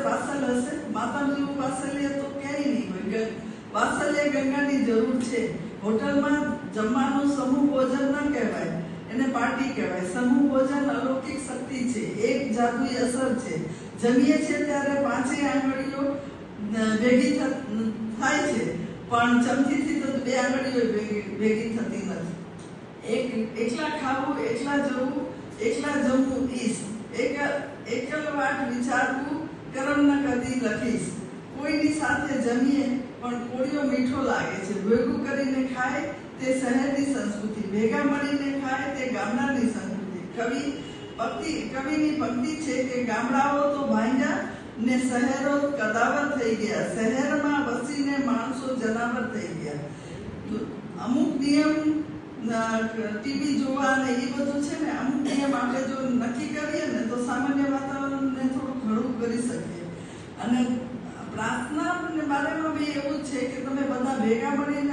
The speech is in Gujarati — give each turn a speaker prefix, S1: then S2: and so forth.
S1: વાત્સલ્ય હશે? માતાનું જેવું વાત્સલ્ય તો ક્યાંય નહીં હોય. વાત્સલ્ય ગંગાની જરૂર છે. હોટલમાં જમવાનું સમૂહ ભોજન ન કહેવાય, એને પાર્ટી કહેવાય. સમૂહ ભોજન અલૌકિક શક્તિ છે, એક જાદુઈ અસર છે. જમીએ છીએ ત્યારે પાંચેય આંગળીઓ ભેગી થાય છે, પણ ચમચીથી તો બે આંગળીઓ ભેગી થતી નથી. એકલા ખાવું, એકલા જવું, એકલા જમવું ઈશ. એકલવાટ વિચારવું, કરમ ન કદી લખીશ. કોઈની સાથે જમીએ પણ કોળિયો મીઠો લાગે છે. ભેગું કરીને ખાય તે શહેરની સંસ્કૃતિ, ભેગા મળીને ખાય તે ગામડાની સંસ્કૃતિ. કવિની પંક્તિ છે કે ગામડાઓ તો ભાંગ્યા ને શહેરો કદાવર થઈ ગયા. શહેરમાં વસીને માણસો જનાવર થઈ ગયા. અમુક નિયમ ટીવી જોવા ને એ બધું છે ને, અમુક નિયમ આપણે જો નક્કી કરીએ ને તો સામાન્ય વાતાવરણને થોડું ઘણું કરી શકીએ. અને પ્રાર્થના બારેમાં બી એવું જ છે કે તમે બધા ભેગા મળીને